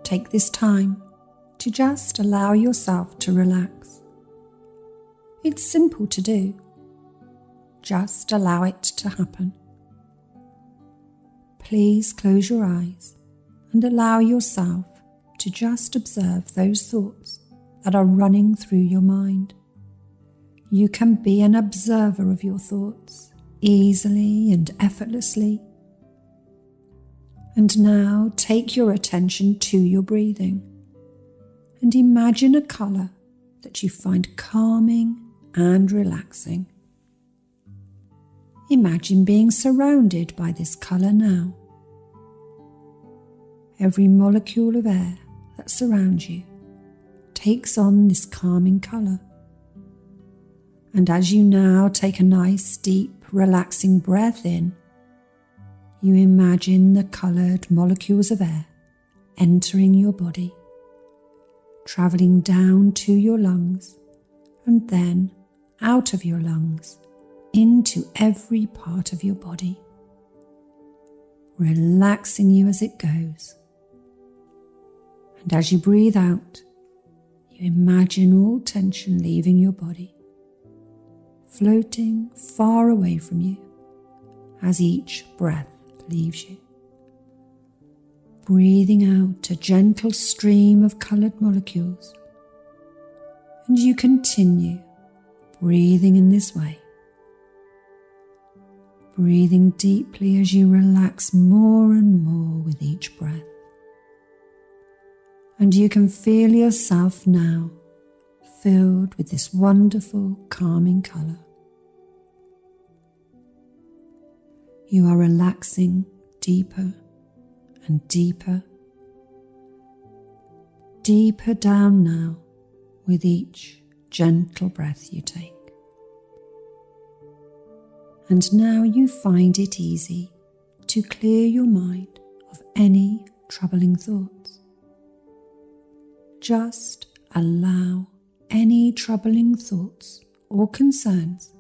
take this time to just allow yourself to relax. It's simple to do. Just allow it to happen. Please close your eyes and allow yourself to just observe those thoughts that are running through your mind. You can be an observer of your thoughts easily and effortlessly. And now take your attention to your breathing and imagine a colour that you find calming and relaxing. Imagine being surrounded by this colour now. Every molecule of air that surrounds you takes on this calming colour. And as you now take a nice, deep, relaxing breath in, you imagine the coloured molecules of air entering your body, travelling down to your lungs and then out of your lungs into every part of your body, relaxing you as it goes. And as you breathe out, you imagine all tension leaving your body, floating far away from you as each breath leaves you. Breathing out a gentle stream of coloured molecules, and you continue breathing in this way, breathing deeply as you relax more and more with each breath. And you can feel yourself now filled with this wonderful calming colour. You are relaxing deeper and deeper, deeper down now with each gentle breath you take. And now you find it easy to clear your mind of any troubling thoughts. Just allow any troubling thoughts or concerns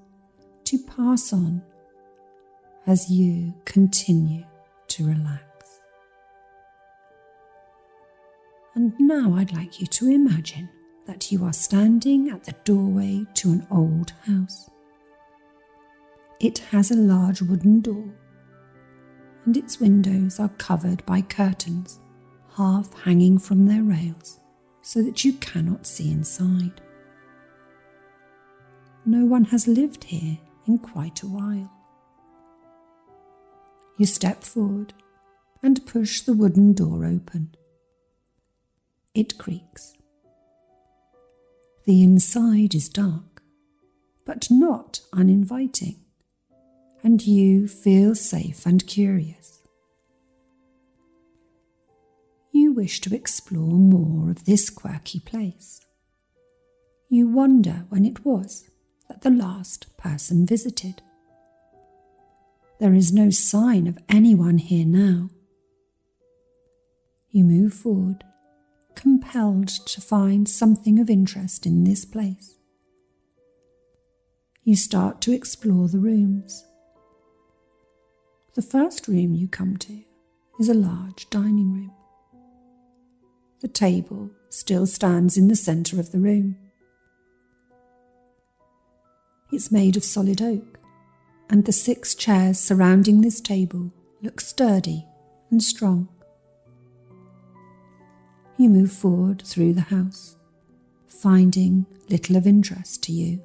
to pass on as you continue to relax. And now I'd like you to imagine that you are standing at the doorway to an old house. It has a large wooden door, and its windows are covered by curtains, half hanging from their rails, so that you cannot see inside. No one has lived here in quite a while. You step forward and push the wooden door open. It creaks. The inside is dark, but not uninviting, and you feel safe and curious. You wish to explore more of this quirky place. You wonder when it was that the last person visited. There is no sign of anyone here now. You move forward, compelled to find something of interest in this place. You start to explore the rooms. The first room you come to is a large dining room. The table still stands in the centre of the room. It's made of solid oak, and the 6 chairs surrounding this table look sturdy and strong. You move forward through the house, finding little of interest to you,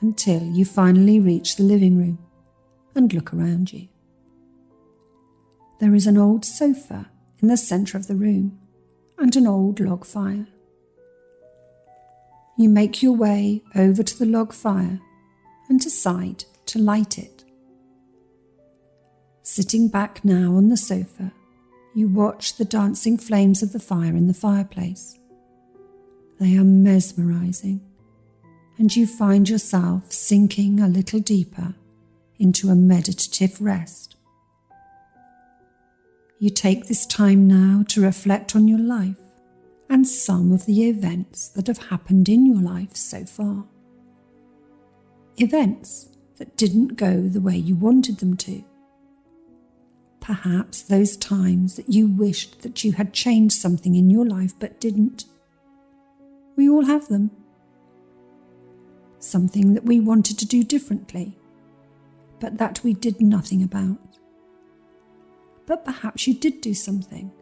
until you finally reach the living room and look around you. There is an old sofa in the centre of the room and an old log fire. You make your way over to the log fire and decide to light it. Sitting back now on the sofa, you watch the dancing flames of the fire in the fireplace. They are mesmerizing, and you find yourself sinking a little deeper into a meditative rest. You take this time now to reflect on your life and some of the events that have happened in your life so far. Events that didn't go the way you wanted them to. Perhaps those times that you wished that you had changed something in your life but didn't. We all have them. Something that we wanted to do differently, but that we did nothing about. But perhaps you did do something.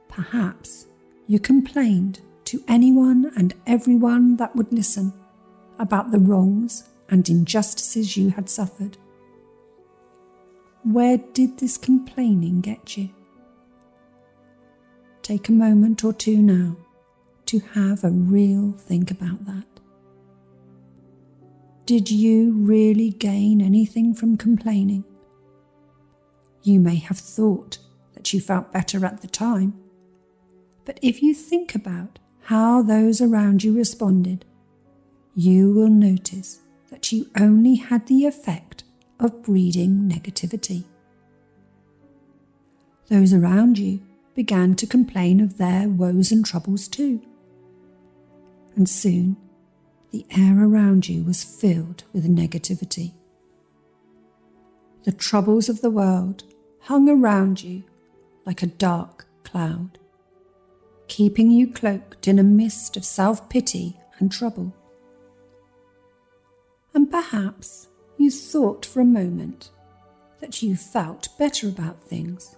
Perhaps you complained to anyone and everyone that would listen about the wrongs and injustices you had suffered. Where did this complaining get you? Take a moment or two now to have a real think about that. Did you really gain anything from complaining? You may have thought that you felt better at the time, but if you think about how those around you responded, you will notice that you only had the effect of breeding negativity. Those around you began to complain of their woes and troubles too. And soon, the air around you was filled with negativity. The troubles of the world hung around you like a dark cloud, keeping you cloaked in a mist of self-pity and trouble. And perhaps you thought for a moment that you felt better about things.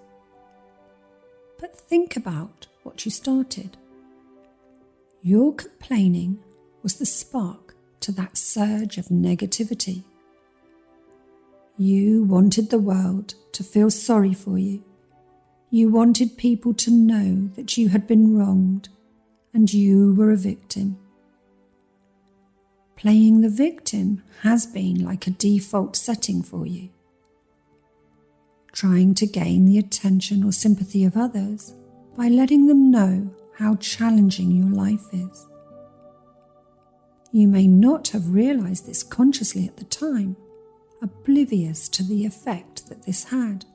But think about what you started. Your complaining was the spark to that surge of negativity. You wanted the world to feel sorry for you. You wanted people to know that you had been wronged and you were a victim. Playing the victim has been like a default setting for you. Trying to gain the attention or sympathy of others by letting them know how challenging your life is. You may not have realized this consciously at the time, oblivious to the effect that this had.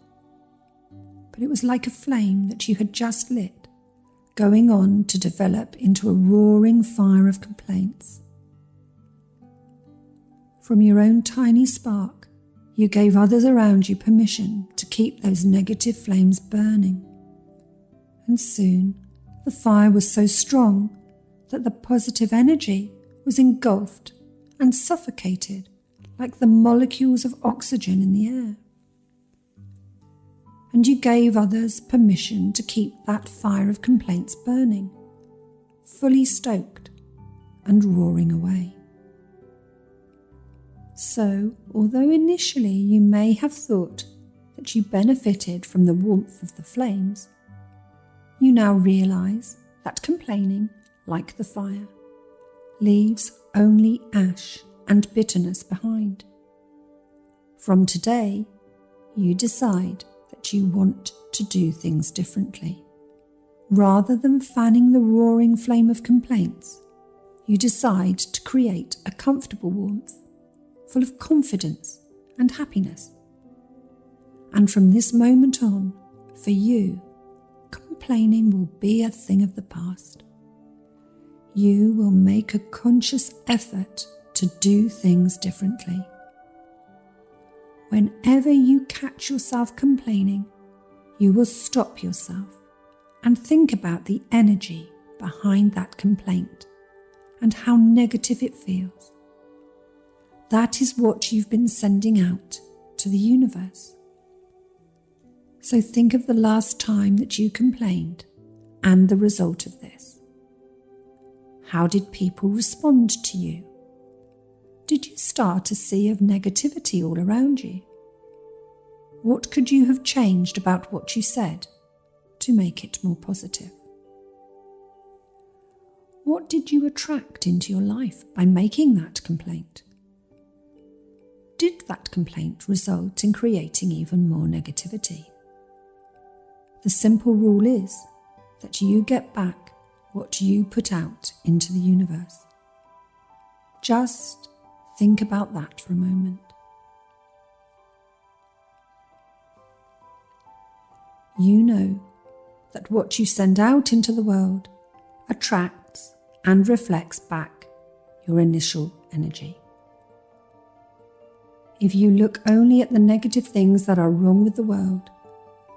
But it was like a flame that you had just lit, going on to develop into a roaring fire of complaints. From your own tiny spark, you gave others around you permission to keep those negative flames burning. And soon, the fire was so strong that the positive energy was engulfed and suffocated like the molecules of oxygen in the air. And you gave others permission to keep that fire of complaints burning, fully stoked and roaring away. So, although initially you may have thought that you benefited from the warmth of the flames, you now realize that complaining, like the fire, leaves only ash and bitterness behind. From today, you decide that you want to do things differently. Rather than fanning the roaring flame of complaints, you decide to create a comfortable warmth, full of confidence and happiness. And from this moment on, for you, complaining will be a thing of the past. You will make a conscious effort to do things differently. Whenever you catch yourself complaining, you will stop yourself and think about the energy behind that complaint and how negative it feels. That is what you've been sending out to the universe. So think of the last time that you complained and the result of this. How did people respond to you? Did you start a sea of negativity all around you? What could you have changed about what you said to make it more positive? What did you attract into your life by making that complaint? Did that complaint result in creating even more negativity? The simple rule is that you get back what you put out into the universe. Just think about that for a moment. You know that what you send out into the world attracts and reflects back your initial energy. If you look only at the negative things that are wrong with the world,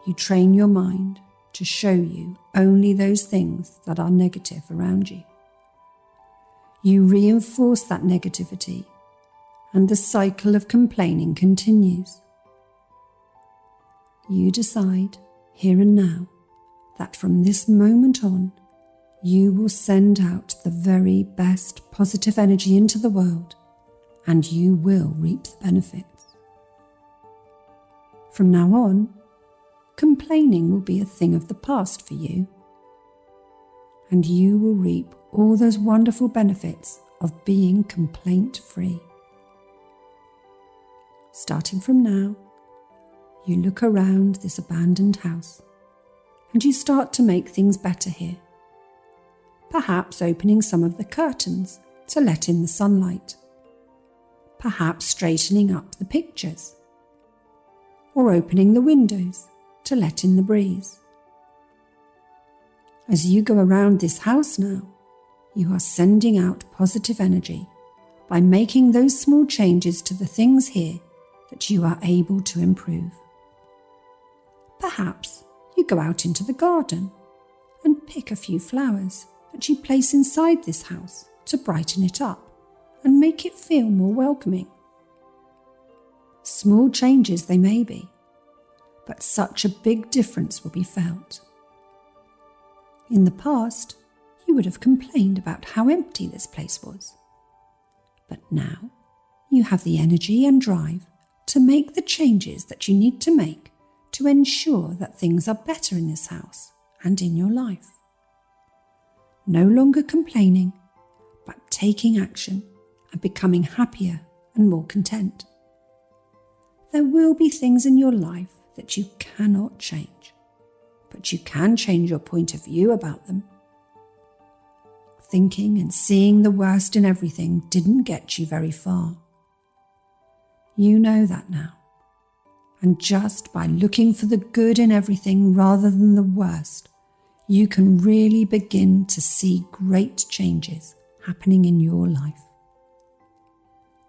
you train your mind to show you only those things that are negative around you. You reinforce that negativity, and the cycle of complaining continues. You decide, here and now, that from this moment on, you will send out the very best positive energy into the world, and you will reap the benefits. From now on, complaining will be a thing of the past for you, and you will reap all those wonderful benefits of being complaint-free. Starting from now, you look around this abandoned house and you start to make things better here. Perhaps opening some of the curtains to let in the sunlight. Perhaps straightening up the pictures. Or opening the windows to let in the breeze. As you go around this house now, you are sending out positive energy by making those small changes to the things here that you are able to improve. Perhaps you go out into the garden and pick a few flowers that you place inside this house to brighten it up and make it feel more welcoming. Small changes they may be, but such a big difference will be felt. In the past, you would have complained about how empty this place was. But now, you have the energy and drive to make the changes that you need to make to ensure that things are better in this house and in your life. No longer complaining, but taking action and becoming happier and more content. There will be things in your life that you cannot change, but you can change your point of view about them. Thinking and seeing the worst in everything didn't get you very far. You know that now. And just by looking for the good in everything rather than the worst, you can really begin to see great changes happening in your life.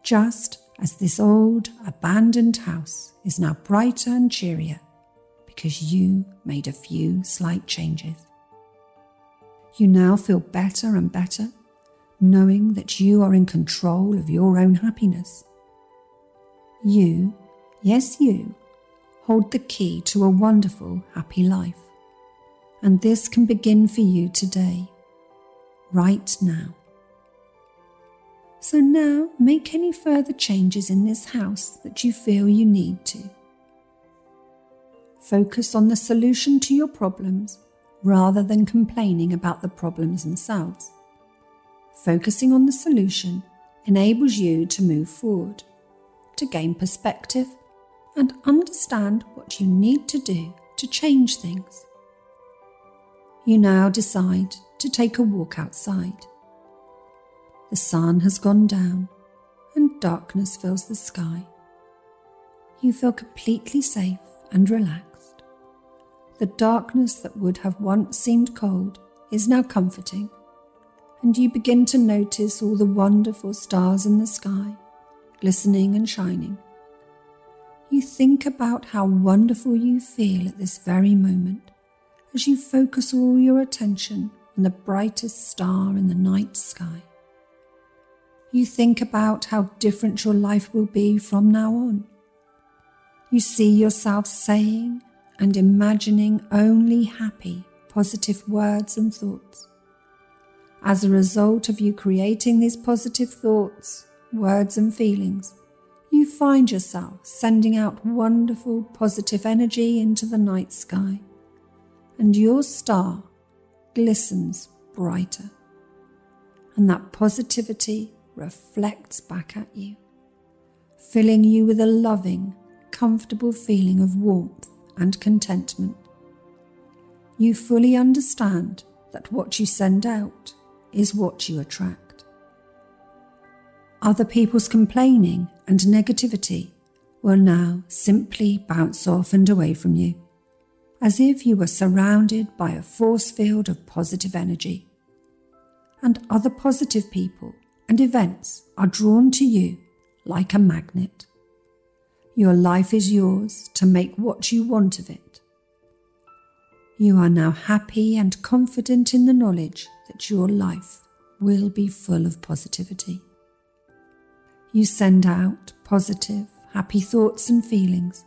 Just as this old, abandoned house is now brighter and cheerier because you made a few slight changes. You now feel better and better, knowing that you are in control of your own happiness. You, yes you, hold the key to a wonderful, happy life. And this can begin for you today, right now. So now make any further changes in this house that you feel you need to. Focus on the solution to your problems rather than complaining about the problems themselves. Focusing on the solution enables you to move forward, to gain perspective and understand what you need to do to change things. You now decide to take a walk outside. The sun has gone down and darkness fills the sky. You feel completely safe and relaxed. The darkness that would have once seemed cold is now comforting, and you begin to notice all the wonderful stars in the sky, glistening and shining. You think about how wonderful you feel at this very moment as you focus all your attention on the brightest star in the night sky. You think about how different your life will be from now on. You see yourself saying and imagining only happy, positive words and thoughts. As a result of you creating these positive thoughts, words and feelings, you find yourself sending out wonderful, positive energy into the night sky, and your star glistens brighter, and that positivity reflects back at you, filling you with a loving, comfortable feeling of warmth and contentment. You fully understand that what you send out is what you attract. Other people's complaining and negativity will now simply bounce off and away from you, as if you were surrounded by a force field of positive energy. And other positive people and events are drawn to you like a magnet. Your life is yours to make what you want of it, You are now happy and confident in the knowledge that your life will be full of positivity. You send out positive, happy thoughts and feelings,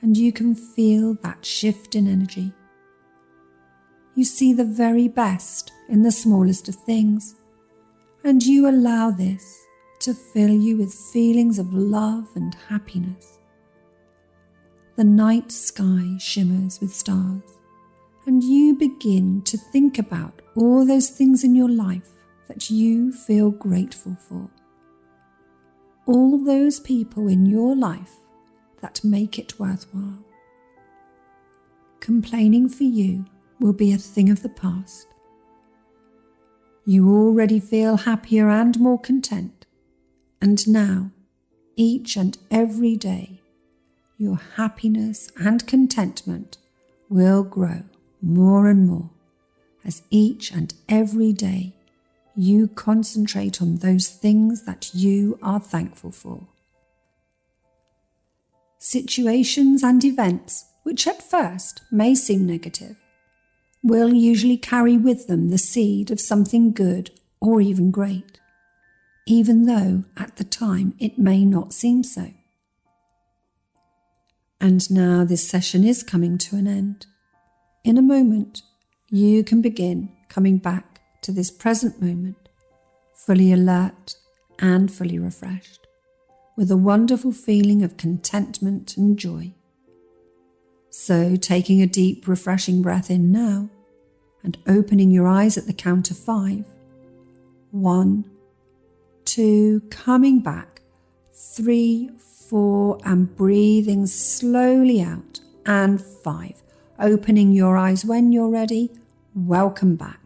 and you can feel that shift in energy. You see the very best in the smallest of things, and you allow this to fill you with feelings of love and happiness. The night sky shimmers with stars, and you begin to think about all those things in your life that you feel grateful for. All those people in your life that make it worthwhile. Complaining for you will be a thing of the past. You already feel happier and more content, and now, each and every day, your happiness and contentment will grow more and more as each and every day you concentrate on those things that you are thankful for. Situations and events which at first may seem negative will usually carry with them the seed of something good or even great, even though at the time it may not seem so. And now this session is coming to an end. In a moment, you can begin coming back to this present moment, fully alert and fully refreshed, with a wonderful feeling of contentment and joy. So, taking a deep, refreshing breath in now, and opening your eyes at the count of 5. 1, 2, coming back, 3, 4, and breathing slowly out, and 5. Opening your eyes when you're ready. Welcome back.